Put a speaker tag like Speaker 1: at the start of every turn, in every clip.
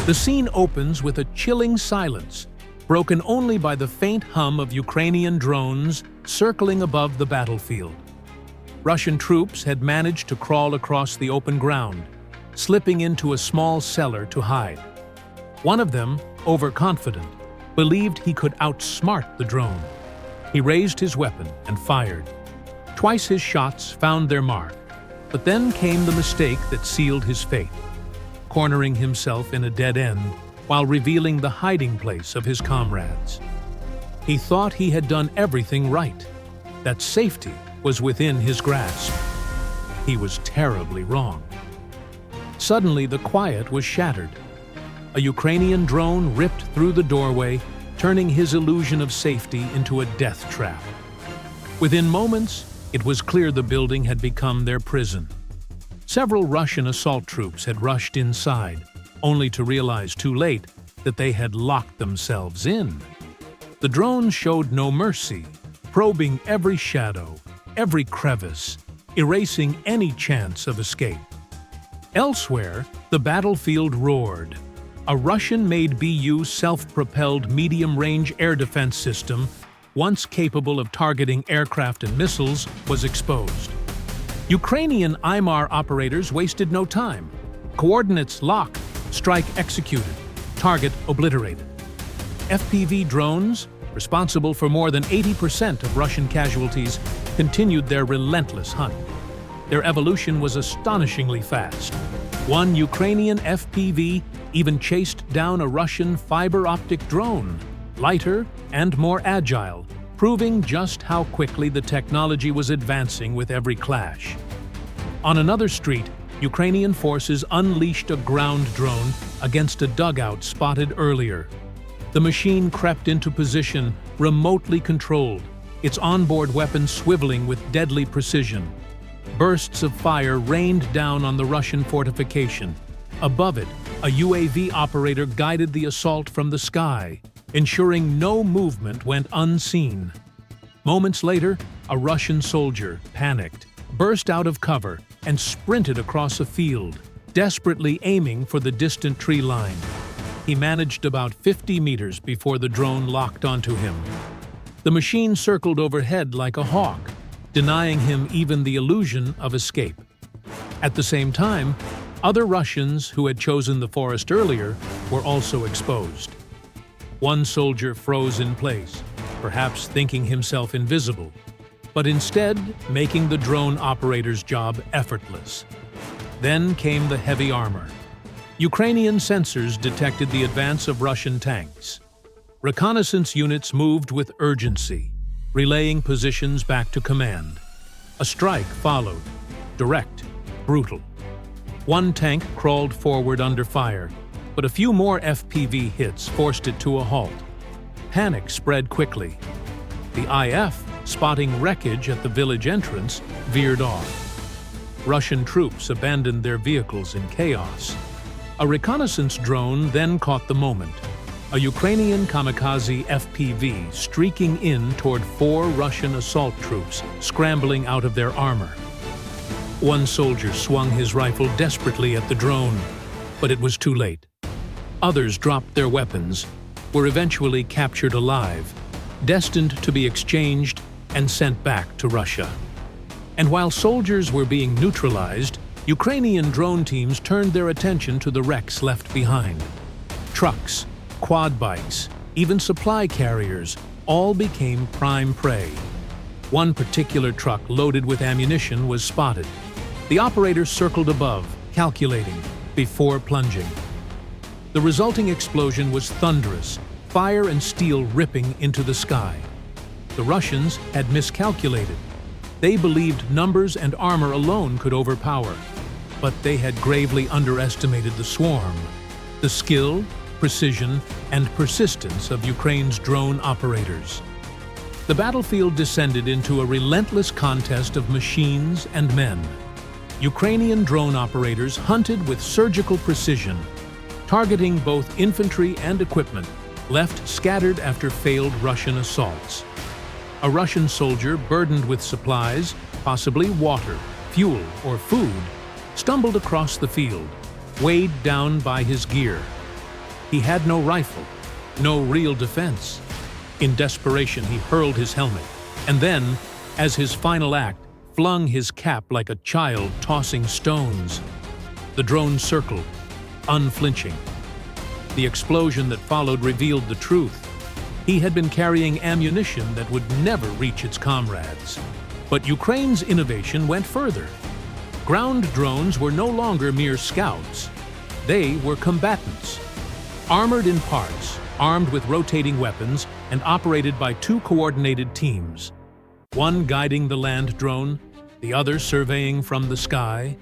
Speaker 1: The scene opens with a chilling silence, broken only by the faint hum of Ukrainian drones circling above the battlefield. Russian troops had managed to crawl across the open ground, slipping into a small cellar to hide. One of them, overconfident, believed he could outsmart the drone. He raised his weapon and fired. Twice his shots found their mark, but then came the mistake that sealed his fate, cornering himself in a dead end while revealing the hiding place of his comrades. He thought he had done everything right, that safety was within his grasp. He was terribly wrong. Suddenly, the quiet was shattered. A Ukrainian drone ripped through the doorway, turning his illusion of safety into a death trap. Within moments, it was clear the building had become their prison. Several Russian assault troops had rushed inside, only to realize too late that they had locked themselves in. The drone showed no mercy, probing every shadow, every crevice, erasing any chance of escape. Elsewhere, the battlefield roared. A Russian-made BU self-propelled medium-range air defense system, once capable of targeting aircraft and missiles, was exposed. Ukrainian HIMARS operators wasted no time. Coordinates locked, strike executed, target obliterated. FPV drones, responsible for more than 80% of Russian casualties, continued their relentless hunt. Their evolution was astonishingly fast. One Ukrainian FPV even chased down a Russian fiber-optic drone, lighter and more agile, proving just how quickly the technology was advancing with every clash. On another street, Ukrainian forces unleashed a ground drone against a dugout spotted earlier. The machine crept into position, remotely controlled, its onboard weapon swiveling with deadly precision. Bursts of fire rained down on the Russian fortification. Above it, a UAV operator guided the assault from the sky, ensuring no movement went unseen. Moments later, a Russian soldier, panicked, burst out of cover and sprinted across a field, desperately aiming for the distant tree line. He managed about 50 meters before the drone locked onto him. The machine circled overhead like a hawk, denying him even the illusion of escape. At the same time, other Russians who had chosen the forest earlier were also exposed. One soldier froze in place, perhaps thinking himself invisible, but instead making the drone operator's job effortless. Then came the heavy armor. Ukrainian sensors detected the advance of Russian tanks. Reconnaissance units moved with urgency, relaying positions back to command. A strike followed, direct, brutal. One tank crawled forward under fire, but a few more FPV hits forced it to a halt. Panic spread quickly. The IF, spotting wreckage at the village entrance, veered off. Russian troops abandoned their vehicles in chaos. A reconnaissance drone then caught the moment. A Ukrainian kamikaze FPV streaking in toward 4 Russian assault troops scrambling out of their armor. One soldier swung his rifle desperately at the drone, but it was too late. Others dropped their weapons, were eventually captured alive, destined to be exchanged and sent back to Russia. And while soldiers were being neutralized, Ukrainian drone teams turned their attention to the wrecks left behind. Trucks, quad bikes, even supply carriers all became prime prey. One particular truck loaded with ammunition was spotted. The operator circled above, calculating, before plunging. The resulting explosion was thunderous, fire and steel ripping into the sky. The Russians had miscalculated. They believed numbers and armor alone could overpower, but they had gravely underestimated the swarm, the skill, precision, and persistence of Ukraine's drone operators. The battlefield descended into a relentless contest of machines and men. Ukrainian drone operators hunted with surgical precision, targeting both infantry and equipment, left scattered after failed Russian assaults. A Russian soldier burdened with supplies, possibly water, fuel, or food, stumbled across the field, weighed down by his gear. He had no rifle, no real defense. In desperation, he hurled his helmet, and then, as his final act, flung his cap like a child tossing stones. The drone circled, unflinching. The explosion that followed revealed the truth. He had been carrying ammunition that would never reach its comrades. But Ukraine's innovation went further. Ground drones were no longer mere scouts. They were combatants. Armored in parts, armed with rotating weapons, and operated by two coordinated teams. One guiding the land drone, the other surveying from the sky.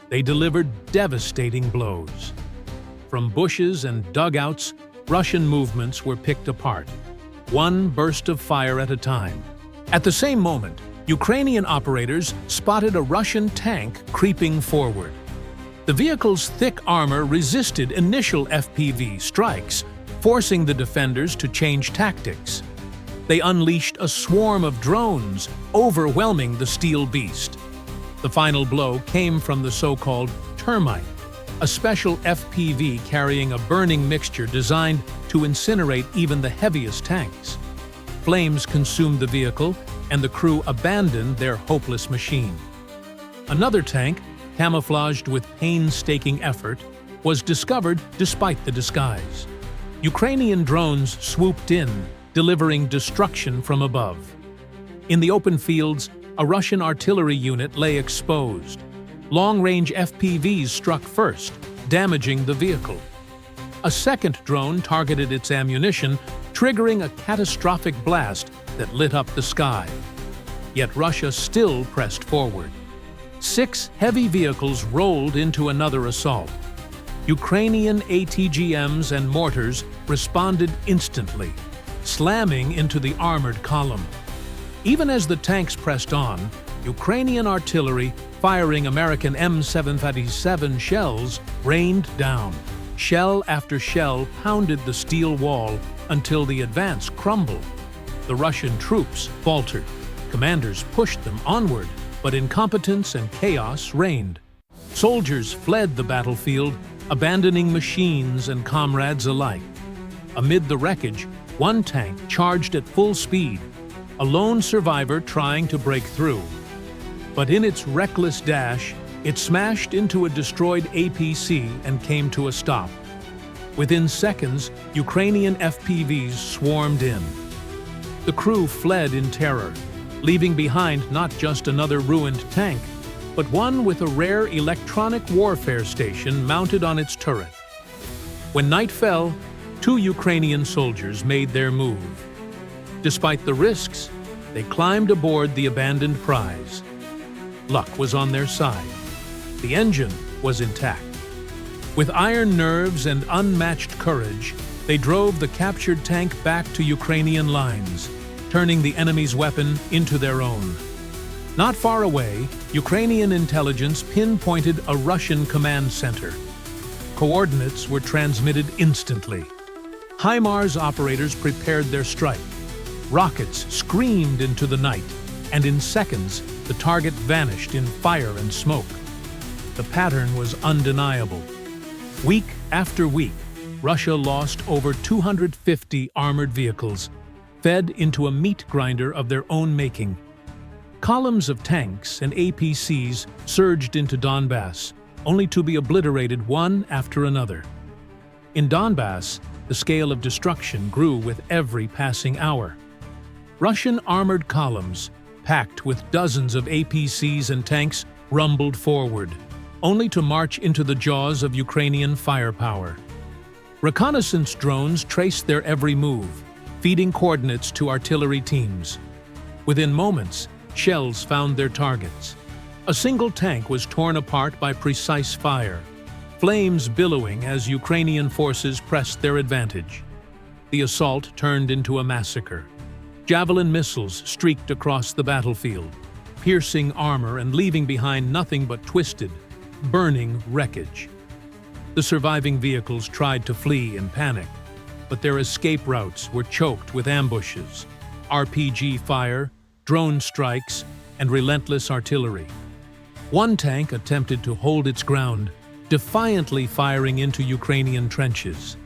Speaker 1: They delivered devastating blows. From bushes and dugouts, Russian movements were picked apart, one burst of fire at a time. At the same moment, Ukrainian operators spotted a Russian tank creeping forward. The vehicle's thick armor resisted initial FPV strikes, forcing the defenders to change tactics. They unleashed a swarm of drones, overwhelming the steel beast. The final blow came from the so-called termite, a special FPV carrying a burning mixture designed to incinerate even the heaviest tanks. Flames consumed the vehicle, and the crew abandoned their hopeless machine. Another tank, camouflaged with painstaking effort, was discovered despite the disguise. Ukrainian drones swooped in, delivering destruction from above. In the open fields, a Russian artillery unit lay exposed. Long-range FPVs struck first, damaging the vehicle. A second drone targeted its ammunition, triggering a catastrophic blast that lit up the sky. Yet Russia still pressed forward. 6 heavy vehicles rolled into another assault. Ukrainian ATGMs and mortars responded instantly, slamming into the armored column. Even as the tanks pressed on, Ukrainian artillery, firing American M757 shells, rained down. Shell after shell pounded the steel wall until the advance crumbled. The Russian troops faltered. Commanders pushed them onward, but incompetence and chaos reigned. Soldiers fled the battlefield, abandoning machines and comrades alike. Amid the wreckage, one tank charged at full speed, a lone survivor trying to break through. But in its reckless dash, it smashed into a destroyed APC and came to a stop. Within seconds, Ukrainian FPVs swarmed in. The crew fled in terror, leaving behind not just another ruined tank, but one with a rare electronic warfare station mounted on its turret. When night fell, 2 Ukrainian soldiers made their move. Despite the risks, they climbed aboard the abandoned prize. Luck was on their side. The engine was intact. With iron nerves and unmatched courage, they drove the captured tank back to Ukrainian lines, turning the enemy's weapon into their own. Not far away, Ukrainian intelligence pinpointed a Russian command center. Coordinates were transmitted instantly. HIMARS operators prepared their strike. Rockets screamed into the night, and in seconds, the target vanished in fire and smoke. The pattern was undeniable. Week after week, Russia lost over 250 armored vehicles, fed into a meat grinder of their own making. Columns of tanks and APCs surged into Donbass, only to be obliterated one after another. In Donbass, the scale of destruction grew with every passing hour. Russian armored columns, packed with dozens of APCs and tanks, rumbled forward, only to march into the jaws of Ukrainian firepower. Reconnaissance drones traced their every move, feeding coordinates to artillery teams. Within moments, shells found their targets. A single tank was torn apart by precise fire, flames billowing as Ukrainian forces pressed their advantage. The assault turned into a massacre. Javelin missiles streaked across the battlefield, piercing armor and leaving behind nothing but twisted, burning wreckage. The surviving vehicles tried to flee in panic, but their escape routes were choked with ambushes, RPG fire, drone strikes, and relentless artillery. One tank attempted to hold its ground, defiantly firing into Ukrainian trenches.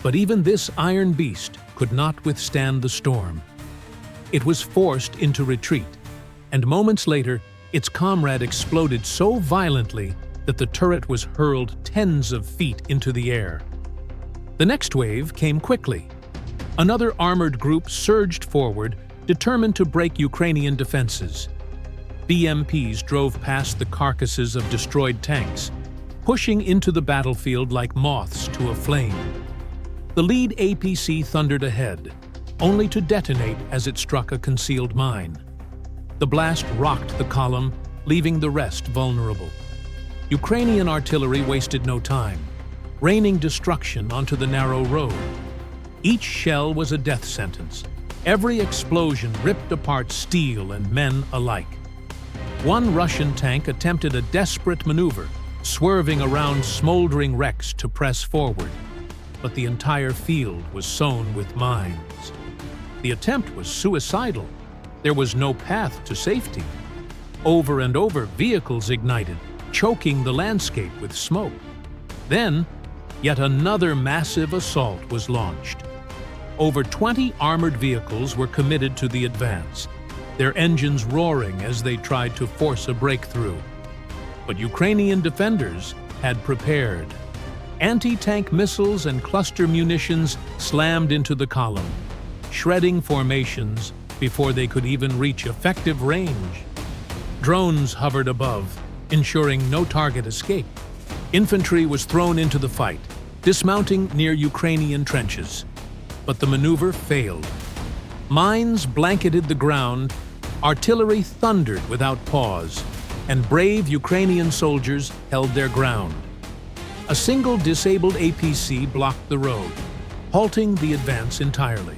Speaker 1: But even this iron beast could not withstand the storm. It was forced into retreat, and moments later, its comrade exploded so violently that the turret was hurled tens of feet into the air. The next wave came quickly. Another armored group surged forward, determined to break Ukrainian defenses. BMPs drove past the carcasses of destroyed tanks, pushing into the battlefield like moths to a flame. The lead APC thundered ahead, only to detonate as it struck a concealed mine. The blast rocked the column, leaving the rest vulnerable. Ukrainian artillery wasted no time, raining destruction onto the narrow road. Each shell was a death sentence. Every explosion ripped apart steel and men alike. One Russian tank attempted a desperate maneuver, swerving around smoldering wrecks to press forward. But the entire field was sown with mines. The attempt was suicidal. There was no path to safety. Over and over, vehicles ignited, choking the landscape with smoke. Then, yet another massive assault was launched. Over 20 armored vehicles were committed to the advance, their engines roaring as they tried to force a breakthrough. But Ukrainian defenders had prepared. Anti-tank missiles and cluster munitions slammed into the column, shredding formations before they could even reach effective range. Drones hovered above, ensuring no target escaped. Infantry was thrown into the fight, dismounting near Ukrainian trenches. But the maneuver failed. Mines blanketed the ground, artillery thundered without pause, and brave Ukrainian soldiers held their ground. A single disabled APC blocked the road, halting the advance entirely.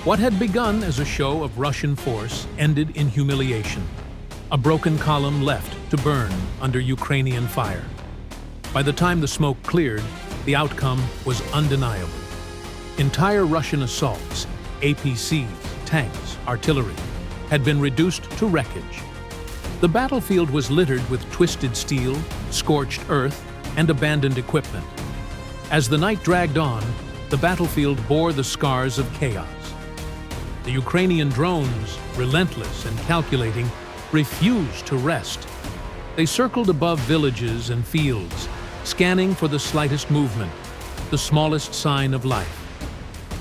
Speaker 1: What had begun as a show of Russian force ended in humiliation. A broken column left to burn under Ukrainian fire. By the time the smoke cleared, the outcome was undeniable. Entire Russian assaults, APCs, tanks, artillery, had been reduced to wreckage. The battlefield was littered with twisted steel, scorched earth, and abandoned equipment. As the night dragged on, the battlefield bore the scars of chaos. The Ukrainian drones, relentless and calculating, refused to rest. They circled above villages and fields, scanning for the slightest movement, the smallest sign of life.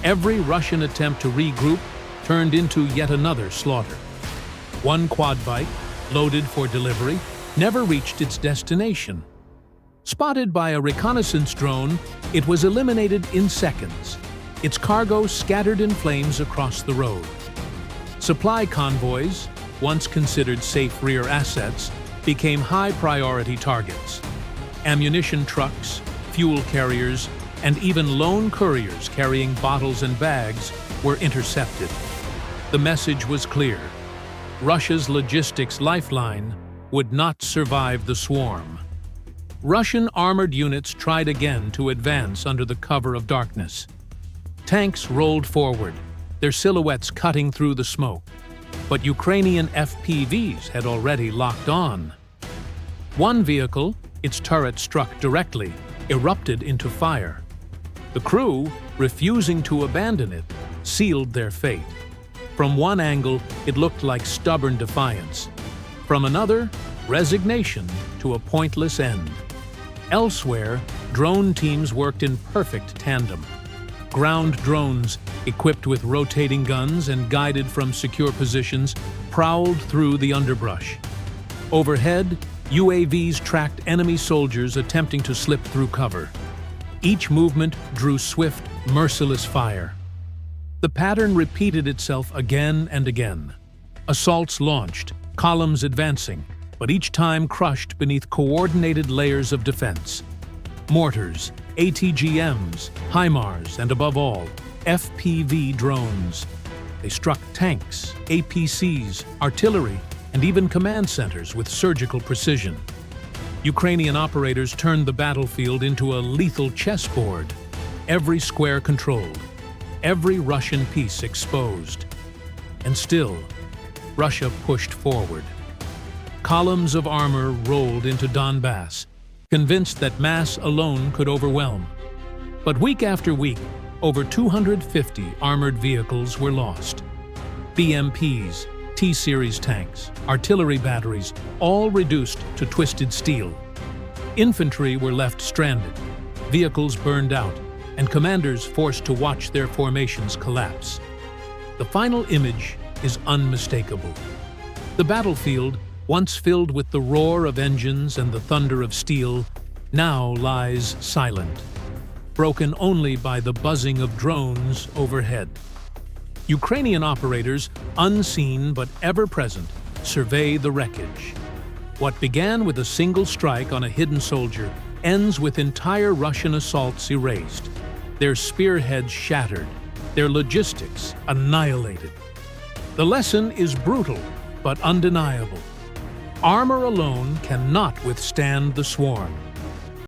Speaker 1: Every Russian attempt to regroup turned into yet another slaughter. One quad bike, loaded for delivery, never reached its destination. Spotted by a reconnaissance drone, it was eliminated in seconds, its cargo scattered in flames across the road. Supply convoys, once considered safe rear assets, became high-priority targets. Ammunition trucks, fuel carriers, and even lone couriers carrying bottles and bags were intercepted. The message was clear. Russia's logistics lifeline would not survive the swarm. Russian armored units tried again to advance under the cover of darkness. Tanks rolled forward, their silhouettes cutting through the smoke. But Ukrainian FPVs had already locked on. One vehicle, its turret struck directly, erupted into fire. The crew, refusing to abandon it, sealed their fate. From one angle, it looked like stubborn defiance. From another, resignation to a pointless end. Elsewhere, drone teams worked in perfect tandem. Ground drones, equipped with rotating guns and guided from secure positions, prowled through the underbrush. Overhead, UAVs tracked enemy soldiers attempting to slip through cover. Each movement drew swift, merciless fire. The pattern repeated itself again and again. Assaults launched, columns advancing, but each time crushed beneath coordinated layers of defense. Mortars, ATGMs, HIMARS, and above all, FPV drones. They struck tanks, APCs, artillery, and even command centers with surgical precision. Ukrainian operators turned the battlefield into a lethal chessboard, every square controlled, every Russian piece exposed. And still, Russia pushed forward. Columns of armor rolled into Donbass, convinced that mass alone could overwhelm. But week after week, over 250 armored vehicles were lost. BMPs, T-series tanks, artillery batteries, all reduced to twisted steel. Infantry were left stranded, vehicles burned out, and commanders forced to watch their formations collapse. The final image is unmistakable. The battlefield, once filled with the roar of engines and the thunder of steel, now lies silent, broken only by the buzzing of drones overhead. Ukrainian operators, unseen but ever-present, survey the wreckage. What began with a single strike on a hidden soldier ends with entire Russian assaults erased, their spearheads shattered, their logistics annihilated. The lesson is brutal but undeniable. Armor alone cannot withstand the swarm.